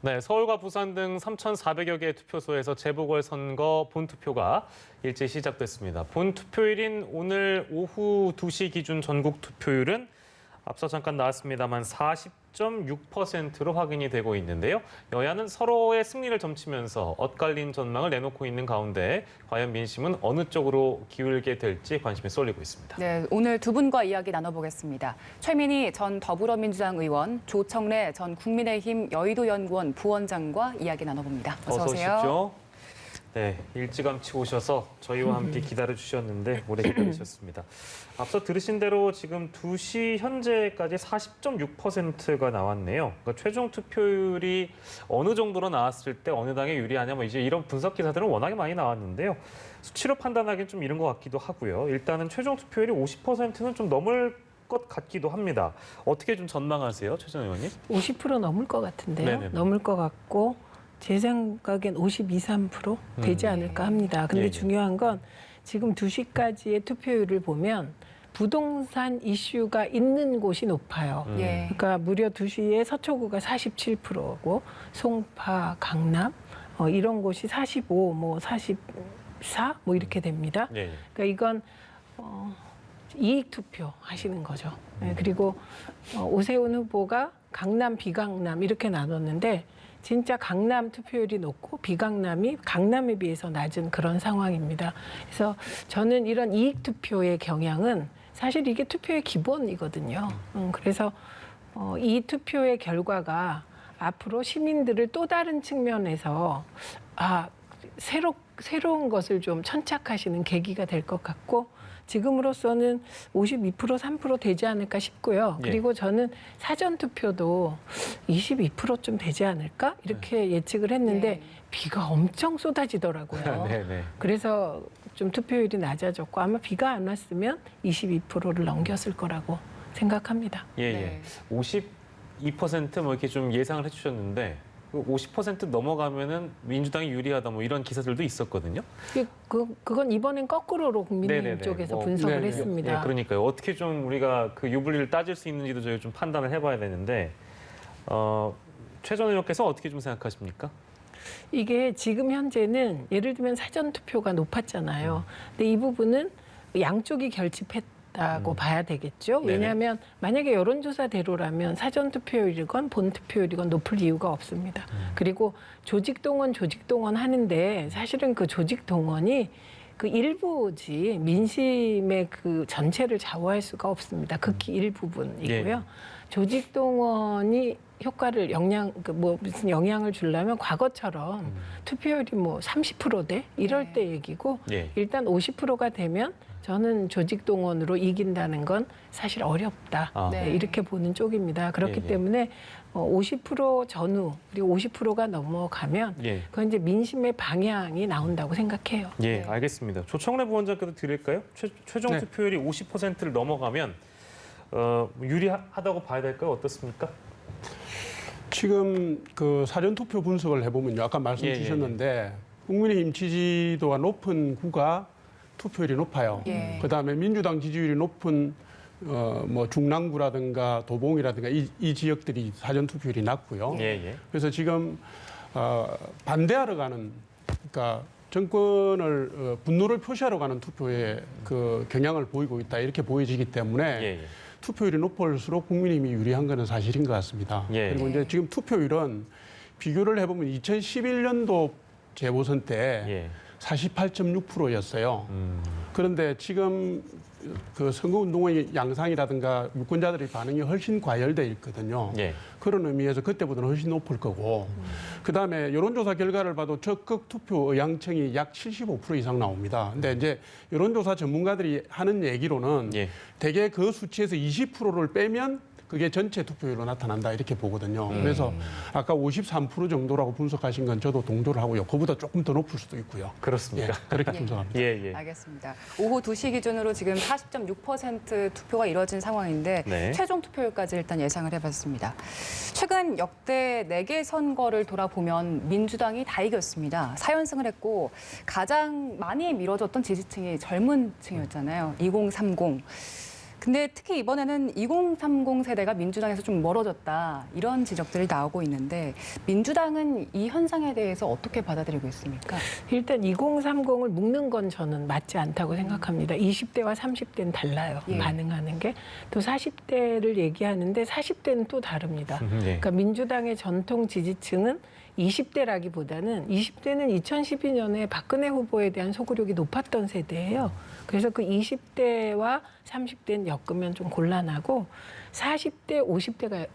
네, 서울과 부산 등 3,400여 개의 투표소에서 재보궐선거 본투표가 일제히 시작됐습니다. 본투표일인 오늘 오후 2시 기준 전국 투표율은 앞서 잠깐 나왔습니다만 40.6%로 확인이 되고 있는데요. 여야는 서로의 승리를 점치면서 엇갈린 전망을 내놓고 있는 가운데 과연 민심은 어느 쪽으로 기울게 될지 관심이 쏠리고 있습니다. 네, 오늘 두 분과 이야기 나눠보겠습니다. 최민희 전 더불어민주당 의원, 조청래 전 국민의힘 여의도연구원 부원장과 이야기 나눠봅니다. 어서 오세요. 오십시오. 네, 일찌감치 오셔서 저희와 함께 기다려주셨는데 오래 기다리셨습니다. 앞서 들으신 대로 지금 2시 현재까지 40.6%가 나왔네요. 그러니까 최종 투표율이 어느 정도로 나왔을 때 어느 당에 유리하냐, 뭐 이제 이런 분석 기사들은 워낙에 많이 나왔는데요. 수치로 판단하기는 좀 이른 것 같기도 하고요. 일단은 최종 투표율이 50%는 좀 넘을 것 같기도 합니다. 어떻게 좀 전망하세요, 최 전 의원님? 50% 넘을 것 같은데요. 네네네. 넘을 것 같고 제 생각엔 52, 3% 되지 않을까 합니다. 근데 예, 예. 중요한 건 지금 2시까지의 투표율을 보면 부동산 이슈가 있는 곳이 높아요. 예. 그러니까 무려 2시에 서초구가 47%고 송파, 강남 이런 곳이 45, 뭐 44, 뭐 이렇게 됩니다. 예, 예. 그러니까 이건 이익 투표 하시는 거죠. 네, 그리고 오세훈 후보가 강남, 비강남 이렇게 나눴는데 진짜 강남 투표율이 높고 비강남이 강남에 비해서 낮은 그런 상황입니다. 그래서 저는 이런 이익 투표의 경향은 사실 이게 투표의 기본이거든요. 그래서 이 투표의 결과가 앞으로 시민들을 또 다른 측면에서 새로운 것을 좀 천착하시는 계기가 될 것 같고 지금으로서는 52%, 3% 되지 않을까 싶고요. 예. 그리고 저는 사전투표도 22%좀 되지 않을까 이렇게 예측을 했는데 예. 비가 엄청 쏟아지더라고요. 네, 네. 그래서 좀 투표율이 낮아졌고 아마 비가 안 왔으면 22%를 넘겼을 거라고 생각합니다. 예, 네. 예. 52%뭐 이렇게 좀 예상을 해주셨는데 50% 넘어가면은 민주당이 유리하다 뭐 이런 기사들도 있었거든요. 그건 이번엔 거꾸로로 국민의힘 네네네. 쪽에서 뭐, 분석을 네네. 했습니다. 예, 그러니까요. 어떻게 좀 우리가 그 유불리를 따질 수 있는지도 저희 좀 판단을 해봐야 되는데 최 전 의원께서 어떻게 좀 생각하십니까? 이게 지금 현재는 예를 들면 사전투표가 높았잖아요. 근데 이 부분은 양쪽이 결집했다고 봐야 되겠죠. 네네. 왜냐하면 만약에 여론조사대로라면 사전투표율이건 본투표율이건 높을 이유가 없습니다. 그리고 조직동원 하는데 사실은 그 조직동원이 그 일부지 민심의 그 전체를 좌우할 수가 없습니다. 극히 일부분이고요. 예. 조직동원이 효과를 무슨 영향을 주려면 과거처럼 투표율이 뭐 30%대 이럴 네. 때 얘기고 예. 일단 50%가 되면 저는 조직동원으로 이긴다는 건 사실 어렵다. 네. 이렇게 보는 쪽입니다. 그렇기 예, 예. 때문에 50% 전후 그리고 50%가 넘어가면 예. 그건 이제 민심의 방향이 나온다고 생각해요. 예, 네. 알겠습니다. 조청래 부원장께도 드릴까요? 최종 네. 투표율이 50%를 넘어가면 유리하다고 봐야 될까요? 어떻습니까? 지금 그 사전투표 분석을 해보면요. 아까 말씀 예, 주셨는데 국민의힘 지지도가 높은 구가 투표율이 높아요. 예. 그다음에 민주당 지지율이 높은 뭐 중랑구라든가 도봉이라든가 이 지역들이 사전투표율이 낮고요. 예, 예. 그래서 지금 반대하러 가는 그러니까 정권을 분노를 표시하러 가는 투표에 그 경향을 보이고 있다 이렇게 보여지기 때문에 예, 예. 투표율이 높을수록 국민의힘이 유리한 것은 사실인 것 같습니다. 예. 그리고 이제 지금 투표율은 비교를 해보면 2011년도 재보선 때 예. 48.6%였어요. 그런데 지금 그 선거운동의 양상이라든가 유권자들의 반응이 훨씬 과열돼 있거든요. 예. 그런 의미에서 그때보다는 훨씬 높을 거고 그다음에 여론조사 결과를 봐도 적극 투표 의향층이 약 75% 이상 나옵니다. 근데 이제 여론조사 전문가들이 하는 얘기로는 예. 대개 그 수치에서 20%를 빼면 그게 전체 투표율로 나타난다 이렇게 보거든요. 그래서 아까 53% 정도라고 분석하신 건 저도 동조를 하고요. 그보다 조금 더 높을 수도 있고요. 그렇습니까? 그렇게 분석합니다. 예, 예. 알겠습니다. 오후 2시 기준으로 지금 40.6% 투표가 이뤄진 상황인데 네. 최종 투표율까지 일단 예상을 해봤습니다. 최근 역대 4개 선거를 돌아보면 민주당이 다 이겼습니다. 4연승을 했고 가장 많이 미뤄졌던 지지층이 젊은 층이었잖아요. 2030. 근데 특히 이번에는 2030 세대가 민주당에서 좀 멀어졌다 이런 지적들이 나오고 있는데 민주당은 이 현상에 대해서 어떻게 받아들이고 있습니까? 일단 2030을 묶는 건 저는 맞지 않다고 생각합니다. 20대와 30대는 달라요. 예. 반응하는 게. 또 40대를 얘기하는데 40대는 또 다릅니다. 예. 그러니까 민주당의 전통 지지층은 20대라기보다는 20대는 2012년에 박근혜 후보에 대한 소구력이 높았던 세대예요. 그래서 그 20대와 30대는 엮으면 좀 곤란하고 40대, 50대가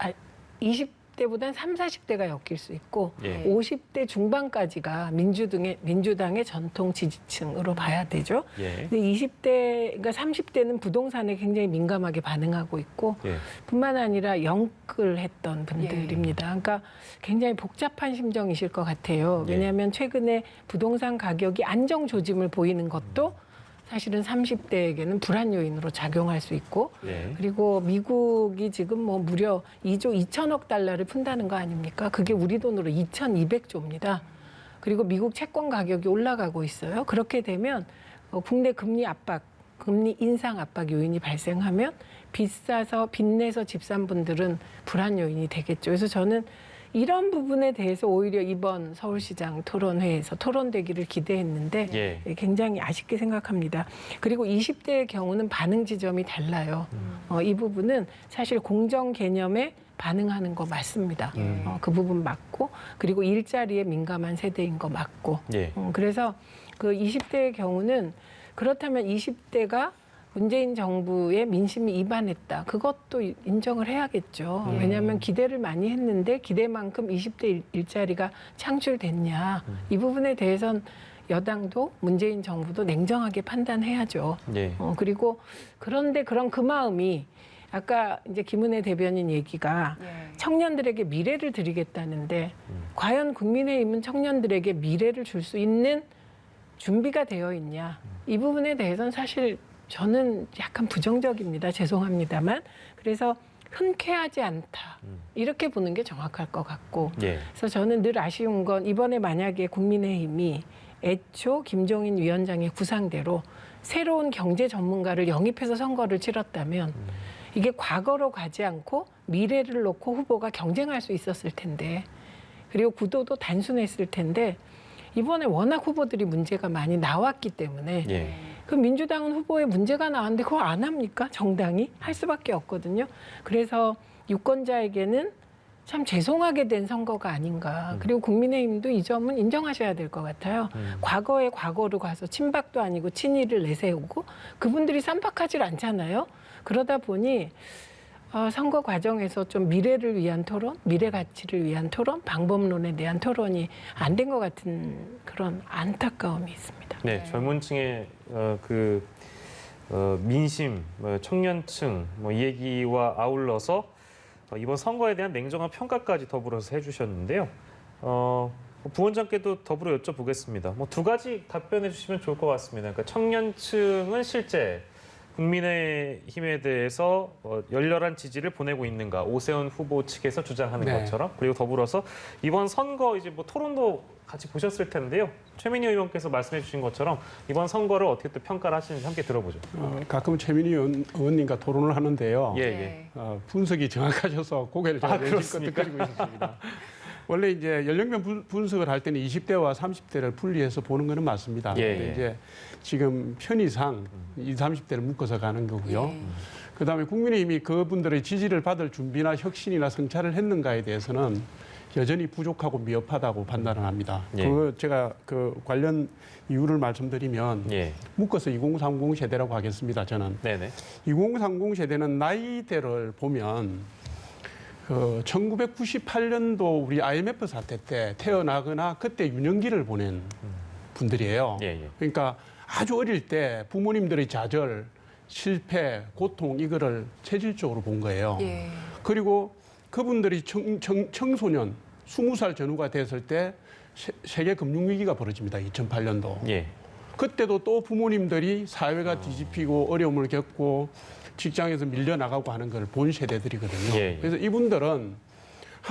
20대보다는 3, 40대가 엮일 수 있고 예. 50대 중반까지가 민주당의 전통 지지층으로 봐야 되죠. 예. 근데 20대, 그러니까 30대는 부동산에 굉장히 민감하게 반응하고 있고 예. 뿐만 아니라 영끌했던 분들입니다. 그러니까 굉장히 복잡한 심정이실 것 같아요. 예. 왜냐하면 최근에 부동산 가격이 안정 조짐을 보이는 것도 사실은 30대에게는 불안 요인으로 작용할 수 있고 예. 그리고 미국이 지금 뭐 무려 2조 2천억 달러를 푼다는 거 아닙니까? 그게 우리 돈으로 2,200조입니다. 그리고 미국 채권 가격이 올라가고 있어요. 그렇게 되면 국내 금리 압박, 금리 인상 압박 요인이 발생하면 비싸서 빚내서 집 산 분들은 불안 요인이 되겠죠. 그래서 저는 이런 부분에 대해서 오히려 이번 서울시장 토론회에서 토론되기를 기대했는데 예. 굉장히 아쉽게 생각합니다. 그리고 20대의 경우는 반응 지점이 달라요. 이 부분은 사실 공정 개념에 반응하는 거 맞습니다. 그 부분 맞고 그리고 일자리에 민감한 세대인 거 맞고 예. 그래서 그 20대의 경우는 그렇다면 20대가 문재인 정부의 민심이 이반했다. 그것도 인정을 해야겠죠. 왜냐하면 기대를 많이 했는데 기대만큼 20대 일자리가 창출됐냐. 이 부분에 대해선 여당도 문재인 정부도 냉정하게 판단해야죠. 예. 그리고 그런데 그런 그 마음이 아까 이제 김은혜 대변인 얘기가 예. 청년들에게 미래를 드리겠다는데 과연 국민의힘은 청년들에게 미래를 줄 수 있는 준비가 되어 있냐. 이 부분에 대해서는 사실 저는 약간 부정적입니다. 죄송합니다만. 그래서 흔쾌하지 않다. 이렇게 보는 게 정확할 것 같고. 예. 그래서 저는 늘 아쉬운 건 이번에 만약에 국민의힘이 애초 김종인 위원장의 구상대로 새로운 경제 전문가를 영입해서 선거를 치렀다면 이게 과거로 가지 않고 미래를 놓고 후보가 경쟁할 수 있었을 텐데 그리고 구도도 단순했을 텐데 이번에 워낙 후보들이 문제가 많이 나왔기 때문에 예. 그 민주당은 후보에 문제가 나왔는데 그거 안 합니까? 정당이 할 수밖에 없거든요. 그래서 유권자에게는 참 죄송하게 된 선거가 아닌가. 그리고 국민의힘도 이 점은 인정하셔야 될 것 같아요. 과거에 과거로 가서 친박도 아니고 친이를 내세우고 그분들이 쌈박하질 않잖아요. 그러다 보니 선거 과정에서 좀 미래를 위한 토론, 미래 가치를 위한 토론, 방법론에 대한 토론이 안 된 것 같은 그런 안타까움이 있습니다. 네, 젊은층의 민심, 청년층 이 얘기와 아울러서 이번 선거에 대한 냉정한 평가까지 더불어서 해주셨는데요. 부원장께도 더불어 여쭤보겠습니다. 두 가지 답변해 주시면 좋을 것 같습니다. 그러니까 청년층은 실제 국민의힘에 대해서 열렬한 지지를 보내고 있는가, 오세훈 후보 측에서 주장하는 네. 것처럼, 그리고 더불어서 이번 선거 이제 토론도 같이 보셨을 텐데요. 최민희 의원께서 말씀해 주신 것처럼 이번 선거를 어떻게 또 평가를 하시는지 함께 들어보죠. 가끔 최민희 의원님과 토론을 하는데요. 예, 예. 네. 분석이 정확하셔서 고개를 제가 내실 그렇습니까? 끄덕거리고 있었습니다. 원래 이제 연령별 분석을 할 때는 20대와 30대를 분리해서 보는 것은 맞습니다. 예, 근데 예. 이제 지금 편의상 20, 30대를 묶어서 가는 거고요. 예. 그다음에 국민의힘이 그분들의 지지를 받을 준비나 혁신이나 성찰을 했는가에 대해서는 여전히 부족하고 미흡하다고 판단을 합니다. 예. 그 제가 그 관련 이유를 말씀드리면 예. 묶어서 2030 세대라고 하겠습니다. 저는 네네. 2030 세대는 나이대를 보면 1998년도 우리 IMF 사태 때 태어나거나 그때 유년기를 보낸 분들이에요. 예, 예. 그러니까 아주 어릴 때 부모님들의 좌절, 실패, 고통 이거를 체질적으로 본 거예요. 예. 그리고 그분들이 청소년 20살 전후가 됐을 때 세계 금융위기가 벌어집니다. 2008년도. 예. 그때도 또 부모님들이 사회가 뒤집히고 어려움을 겪고 직장에서 밀려나가고 하는 걸 본 세대들이거든요. 예, 예. 그래서 이분들은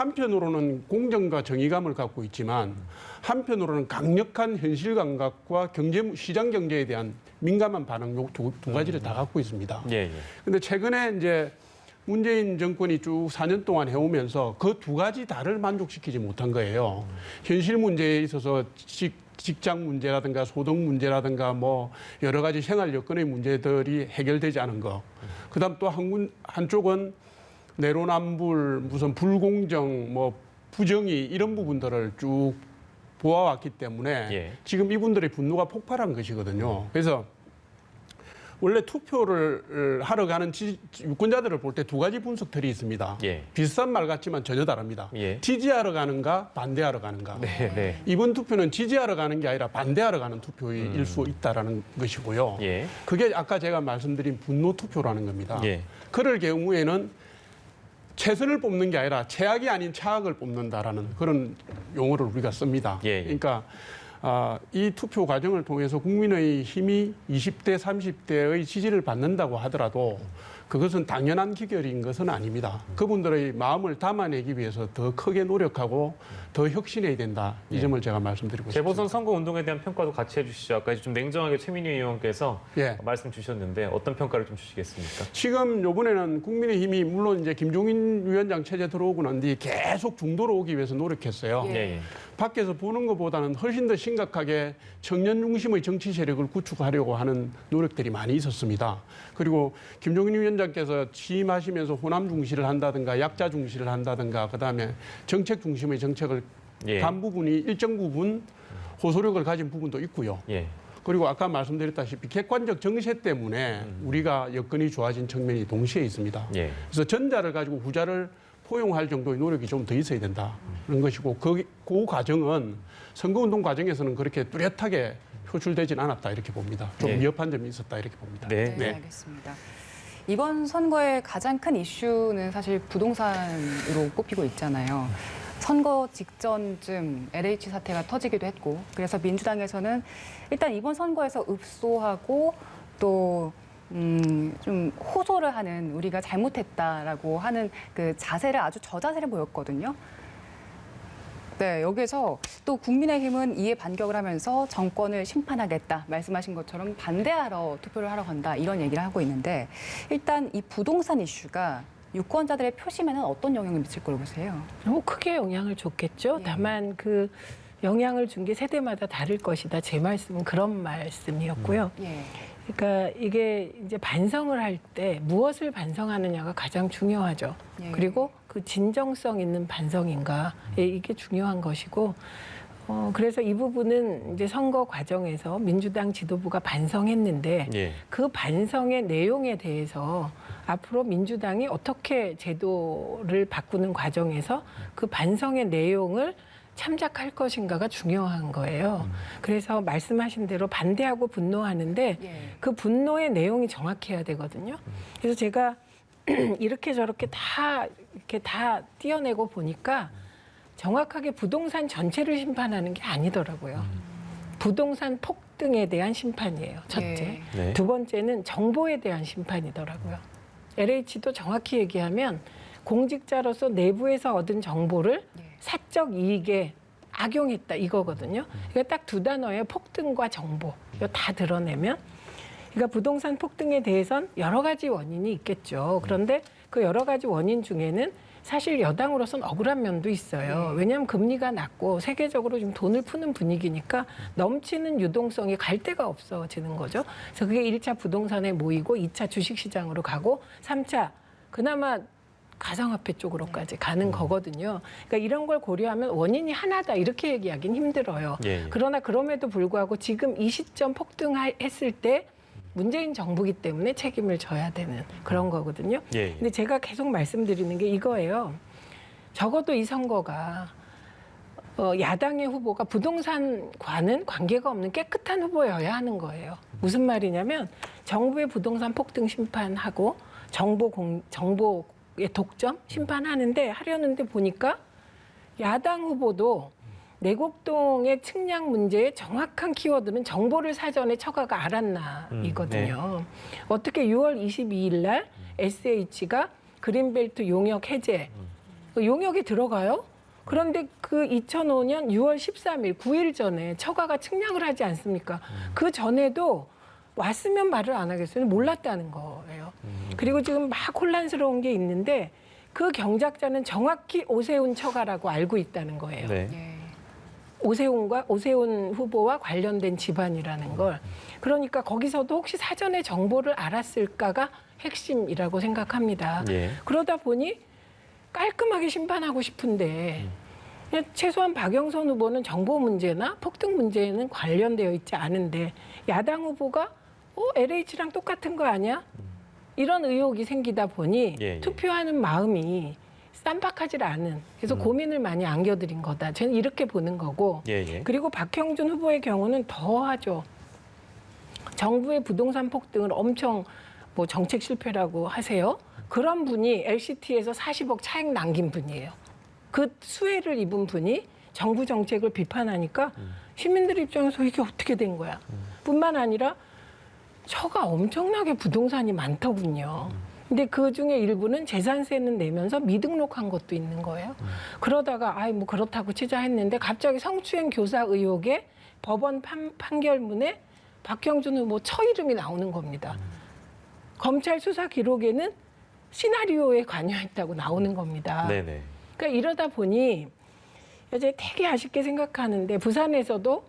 한편으로는 공정과 정의감을 갖고 있지만 한편으로는 강력한 현실 감각과 시장 경제에 대한 민감한 반응 요 두 가지를 다 갖고 있습니다. 예. 근데 최근에 이제 문재인 정권이 쭉 4년 동안 해오면서 그 두 가지 다를 만족시키지 못한 거예요. 현실 문제에 있어서 직장 문제라든가 소득 문제라든가 뭐 여러 가지 생활 여건의 문제들이 해결되지 않은 거. 그다음 또 한쪽은 내로남불, 무슨 불공정, 뭐 부정의 이런 부분들을 쭉 보아왔기 때문에 예. 지금 이분들의 분노가 폭발한 것이거든요. 그래서 원래 투표를 하러 가는 유권자들을 볼 때 두 가지 분석들이 있습니다. 예. 비슷한 말 같지만 전혀 다릅니다. 예. 지지하러 가는가 반대하러 가는가. 네. 이번 투표는 지지하러 가는 게 아니라 반대하러 가는 투표일 수 있다라는 것이고요. 예. 그게 아까 제가 말씀드린 분노 투표라는 겁니다. 예. 그럴 경우에는 최선을 뽑는 게 아니라 최악이 아닌 차악을 뽑는다라는 그런 용어를 우리가 씁니다. 예. 그러니까 이 투표 과정을 통해서 국민의 힘이 20대, 30대의 지지를 받는다고 하더라도 그것은 당연한 기결인 것은 아닙니다. 그분들의 마음을 담아내기 위해서 더 크게 노력하고 더 혁신해야 된다. 이 점을 제가 말씀드리고 싶습니다. 재보선 선거 운동에 대한 평가도 같이 해주시죠. 아까 좀 냉정하게 최민희 의원께서 예. 말씀 주셨는데 어떤 평가를 좀 주시겠습니까? 지금 이번에는 국민의힘이 물론 이제 김종인 위원장 체제 들어오고 난 뒤 계속 중도로 오기 위해서 노력했어요. 예. 밖에서 보는 것보다는 훨씬 더 심각하게 청년 중심의 정치 세력을 구축하려고 하는 노력들이 많이 있었습니다. 그리고 김종인 위원장께서 취임하시면서 호남 중시를 한다든가 약자 중시를 한다든가 그다음에 정책 중심의 정책을 예. 단 부분이 일정 부분 호소력을 가진 부분도 있고요. 예. 그리고 아까 말씀드렸다시피 객관적 정세 때문에 우리가 여건이 좋아진 측면이 동시에 있습니다. 예. 그래서 전자를 가지고 후자를 포용할 정도의 노력이 좀 더 있어야 된다는 것이고 그 과정은 선거운동 과정에서는 그렇게 뚜렷하게 표출되진 않았다 이렇게 봅니다. 좀 예. 미흡한 점이 있었다 이렇게 봅니다. 네. 네, 알겠습니다. 이번 선거의 가장 큰 이슈는 사실 부동산으로 꼽히고 있잖아요. 선거 직전쯤 LH 사태가 터지기도 했고 그래서 민주당에서는 일단 이번 선거에서 읍소하고 또 좀 호소를 하는 우리가 잘못했다라고 하는 그 자세를 아주 저자세를 보였거든요. 네, 여기서 또 국민의힘은 이에 반격을 하면서 정권을 심판하겠다 말씀하신 것처럼 반대하러 투표를 하러 간다 이런 얘기를 하고 있는데 일단 이 부동산 이슈가 유권자들의 표심에는 어떤 영향을 미칠 거라고 보세요? 크게 영향을 줬겠죠. 예. 다만 그 영향을 준 게 세대마다 다를 것이다. 제 말씀은 그런 말씀이었고요. 예. 그러니까 이게 이제 반성을 할 때 무엇을 반성하느냐가 가장 중요하죠. 예. 그리고 그 진정성 있는 반성인가 이게 중요한 것이고 그래서 이 부분은 이제 선거 과정에서 민주당 지도부가 반성했는데 예. 그 반성의 내용에 대해서 앞으로 민주당이 어떻게 제도를 바꾸는 과정에서 그 반성의 내용을 참작할 것인가가 중요한 거예요. 그래서 말씀하신 대로 반대하고 분노하는데 예. 그 분노의 내용이 정확해야 되거든요. 그래서 제가 이렇게 저렇게 이렇게 다 띄어내고 보니까 정확하게 부동산 전체를 심판하는 게 아니더라고요. 부동산 폭등에 대한 심판이에요. 첫째. 예. 네. 두 번째는 정보에 대한 심판이더라고요. LH도 정확히 얘기하면 공직자로서 내부에서 얻은 정보를 예. 사적 이익에 악용했다 이거거든요. 그러니까 딱 두 단어예요. 폭등과 정보. 이거 다 드러내면. 그러니까 부동산 폭등에 대해선 여러 가지 원인이 있겠죠. 그런데 그 여러 가지 원인 중에는 사실 여당으로서는 억울한 면도 있어요. 왜냐하면 금리가 낮고 세계적으로 좀 돈을 푸는 분위기니까 넘치는 유동성이 갈 데가 없어지는 거죠. 그래서 그게 1차 부동산에 모이고 2차 주식시장으로 가고 3차 그나마 가상화폐 쪽으로까지 가는 거거든요. 그러니까 이런 걸 고려하면 원인이 하나다 이렇게 얘기하기는 힘들어요. 예. 그러나 그럼에도 불구하고 지금 이 시점 폭등했을 때 문재인 정부기 때문에 책임을 져야 되는 그런 거거든요. 예. 근데 제가 계속 말씀드리는 게 이거예요. 적어도 이 선거가 야당의 후보가 부동산과는 관계가 없는 깨끗한 후보여야 하는 거예요. 무슨 말이냐면 정부의 부동산 폭등 심판하고 정보의 독점 심판하는데 하려는데 보니까 야당 후보도 내곡동의 측량 문제의 정확한 키워드는 정보를 사전에 처가가 알았나이거든요. 어떻게 6월 22일 날 SH가 그린벨트 용역 해제의 그 용역에 들어가요. 그런데 그 2005년 6월 13일, 9일 전에 처가가 측량을 하지 않습니까? 그 전에도 왔으면 말을 안 하겠어요. 몰랐다는 거예요. 그리고 지금 막 혼란스러운 게 있는데 그 경작자는 정확히 오세훈 처가라고 알고 있다는 거예요. 네. 예. 오세훈 후보와 관련된 집안이라는 걸. 그러니까 거기서도 혹시 사전에 정보를 알았을까가 핵심이라고 생각합니다. 예. 그러다 보니 깔끔하게 심판하고 싶은데 그냥 최소한 박영선 후보는 정보 문제나 폭등 문제에는 관련되어 있지 않은데 야당 후보가 LH랑 똑같은 거 아니야? 이런 의혹이 생기다 보니 예. 투표하는 마음이 쌈박하지 않은 그래서 고민을 많이 안겨드린 거다. 저는 이렇게 보는 거고 예. 그리고 박형준 후보의 경우는 더하죠. 정부의 부동산 폭등을 엄청 뭐 정책 실패라고 하세요. 그런 분이 LCT에서 40억 차익 남긴 분이에요. 그 수혜를 입은 분이 정부 정책을 비판하니까 시민들 입장에서 이게 어떻게 된 거야. 뿐만 아니라 처가 엄청나게 부동산이 많더군요. 근데 그 중에 일부는 재산세는 내면서 미등록한 것도 있는 거예요. 그러다가 뭐 그렇다고 치자 했는데 갑자기 성추행 교사 의혹에 법원 판결문에 박형준 후보 처 이름이 나오는 겁니다. 검찰 수사 기록에는 시나리오에 관여했다고 나오는 겁니다. 네네. 그러니까 이러다 보니 이제 되게 아쉽게 생각하는데 부산에서도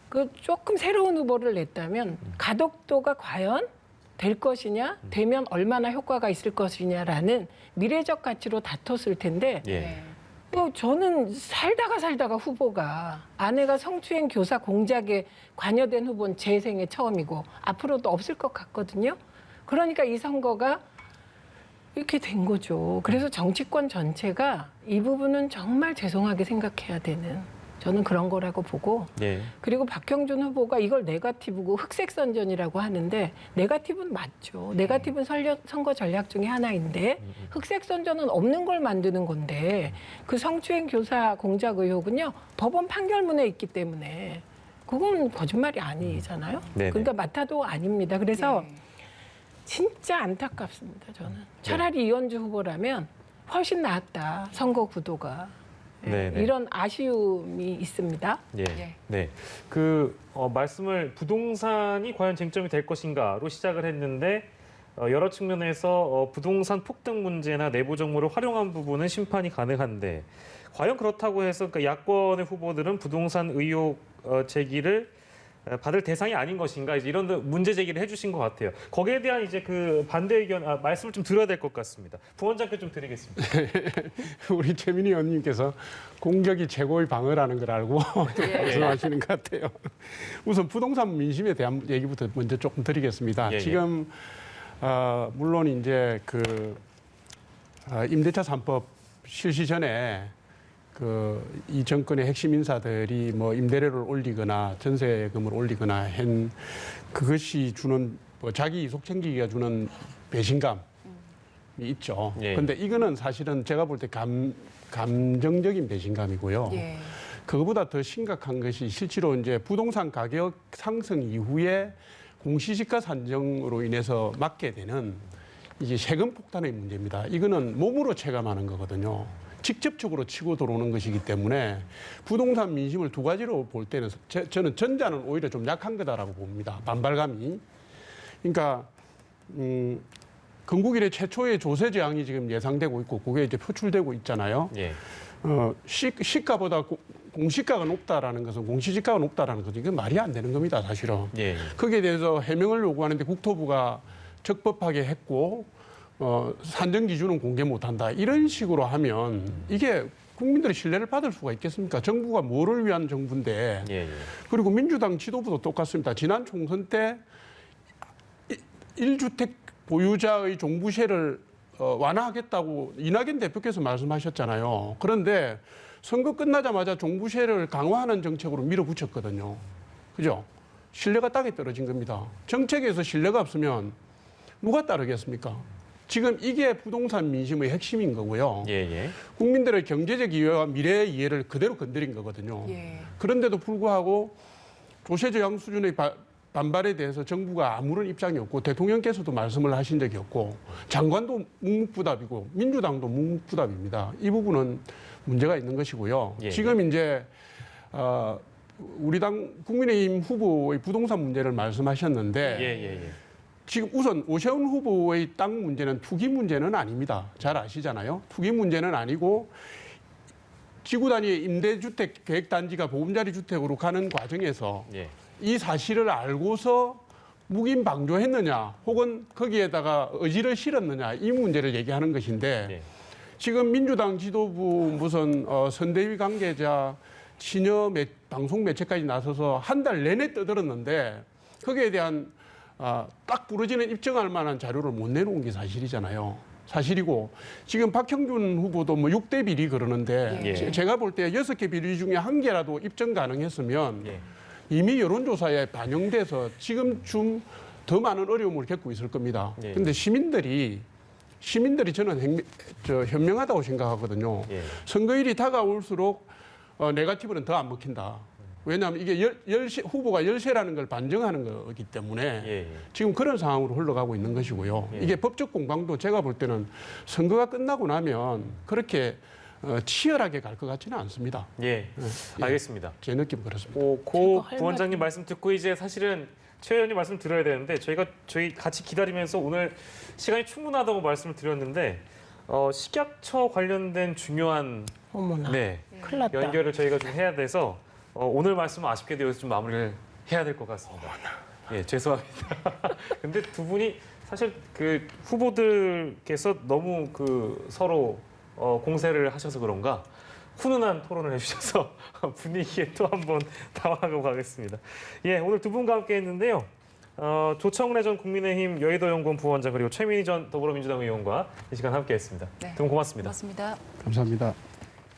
그 조금 새로운 후보를 냈다면 가덕도가 과연 될 것이냐, 되면 얼마나 효과가 있을 것이냐라는 미래적 가치로 다퉜을 텐데 예. 저는 살다가 후보가 아내가 성추행 교사 공작에 관여된 후보는 제 생애 처음이고 앞으로도 없을 것 같거든요. 그러니까 이 선거가 이렇게 된 거죠. 그래서 정치권 전체가 이 부분은 정말 죄송하게 생각해야 되는 저는 그런 거라고 보고 예. 그리고 박형준 후보가 이걸 네거티브고 흑색 선전이라고 하는데 네거티브는 맞죠. 네거티브는 선거 전략 중에 하나인데 흑색 선전은 없는 걸 만드는 건데 그 성추행 교사 공작 의혹은요. 법원 판결문에 있기 때문에 그건 거짓말이 아니잖아요. 네네. 그러니까 맡아도 아닙니다. 그래서 예. 진짜 안타깝습니다. 저는 차라리 이현주 후보라면 훨씬 낫다. 선거 구도가. 네네. 이런 아쉬움이 있습니다. 예. 예. 네. 말씀을 부동산이 과연 쟁점이 될 것인가로 시작을 했는데 여러 측면에서 부동산 폭등 문제나 내부 정보를 활용한 부분은 심판이 가능한데 과연 그렇다고 해서 그러니까 야권의 후보들은 부동산 의혹 제기를 받을 대상이 아닌 것인가 이제 이런 문제 제기를 해주신 것 같아요. 거기에 대한 이제 그 반대 의견 말씀을 좀 드려야 될 것 같습니다. 부원장께 좀 드리겠습니다. 우리 최민희 의원님께서 공격이 최고의 방어라는 걸 알고 말씀하시는 것 같아요. 우선 부동산 민심에 대한 얘기부터 먼저 조금 드리겠습니다. 예. 지금 물론 이제 임대차 3법 실시 전에 이 정권의 핵심 인사들이 뭐 임대료를 올리거나 전세금을 올리거나 한 그것이 주는 자기 이속 챙기기가 주는 배신감이 있죠. 예. 근데 이거는 사실은 제가 볼 때 감정적인 배신감이고요. 예. 그거보다 더 심각한 것이 실제로 이제 부동산 가격 상승 이후에 공시지가 산정으로 인해서 맞게 되는 이게 세금 폭탄의 문제입니다. 이거는 몸으로 체감하는 거거든요. 직접적으로 치고 들어오는 것이기 때문에 부동산 민심을 두 가지로 볼 때는 저는 전자는 오히려 좀 약한 거다라고 봅니다. 반발감이. 그러니까 건국 이래 최초의 조세 저항이 지금 예상되고 있고 그게 이제 표출되고 있잖아요. 예. 시가보다 공시가가 높다라는 것은 공시지가가 높다라는 것은 이건 말이 안 되는 겁니다, 사실은. 예. 거기에 대해서 해명을 요구하는데 국토부가 적법하게 했고 산정 기준은 공개 못한다. 이런 식으로 하면 이게 국민들의 신뢰를 받을 수가 있겠습니까? 정부가 뭐를 위한 정부인데. 예. 그리고 민주당 지도부도 똑같습니다. 지난 총선 때 1주택 보유자의 종부세를 완화하겠다고 이낙연 대표께서 말씀하셨잖아요. 그런데 선거 끝나자마자 종부세를 강화하는 정책으로 밀어붙였거든요. 그죠? 신뢰가 땅에 떨어진 겁니다. 정책에서 신뢰가 없으면 누가 따르겠습니까? 지금 이게 부동산 민심의 핵심인 거고요. 예. 국민들의 경제적 이해와 미래의 이해를 그대로 건드린 거거든요. 예. 그런데도 불구하고 조세 저항 수준의 반발에 대해서 정부가 아무런 입장이 없고 대통령께서도 말씀을 하신 적이 없고 장관도 묵묵부답이고 민주당도 묵묵부답입니다. 이 부분은 문제가 있는 것이고요. 예. 지금 이제 우리 당 국민의힘 후보의 부동산 문제를 말씀하셨는데 예. 지금 우선 오세훈 후보의 땅 문제는 투기 문제는 아닙니다. 잘 아시잖아요. 투기 문제는 아니고 지구 단위의 임대주택 계획단지가 보금자리 주택으로 가는 과정에서 예. 이 사실을 알고서 묵인 방조했느냐 혹은 거기에다가 의지를 실었느냐 이 문제를 얘기하는 것인데 예. 지금 민주당 지도부 무슨 선대위 관계자 친여 방송 매체까지 나서서 한 달 내내 떠들었는데 거기에 대한 딱 부러지는 입증할 만한 자료를 못 내놓은 게 사실이잖아요. 사실이고 지금 박형준 후보도 뭐 6대 비리 그러는데 예. 제가 볼 때 6개 비리 중에 한 개라도 입증 가능했으면 예. 이미 여론조사에 반영돼서 지금쯤 더 많은 어려움을 겪고 있을 겁니다. 예. 그런데 시민들이 저는 현명하다고 생각하거든요. 예. 선거일이 다가올수록 네거티브는 더 안 먹힌다. 왜냐하면 이게 후보가 열세라는 걸 반증하는 거기 때문에 예. 지금 그런 상황으로 흘러가고 있는 것이고요. 예. 이게 법적 공방도 제가 볼 때는 선거가 끝나고 나면 그렇게 치열하게 갈 것 같지는 않습니다. 예. 알겠습니다. 제 느낌 그렇습니다. 고 할 부원장님 말씀 듣고 이제 사실은 최 의원님 말씀 드려야 되는데 저희 같이 기다리면서 오늘 시간이 충분하다고 말씀을 드렸는데 식약처 관련된 중요한 어머나. 네, 큰일 났다. 연결을 저희가 좀 해야 돼서 오늘 말씀은 아쉽게도 여기서 좀 마무리를 해야 될 것 같습니다. 예, 죄송합니다. 근데 두 분이 사실 그 후보들께서 너무 그 서로 공세를 하셔서 그런가 훈훈한 토론을 해주셔서 분위기에 또 한번 당황하고 가겠습니다. 예, 오늘 두 분과 함께 했는데요. 조청래 전 국민의힘 여의도연구원 부원장 그리고 최민희 전 더불어민주당 의원과 이 시간 함께했습니다. 네. 두 분 고맙습니다. 고맙습니다. 감사합니다.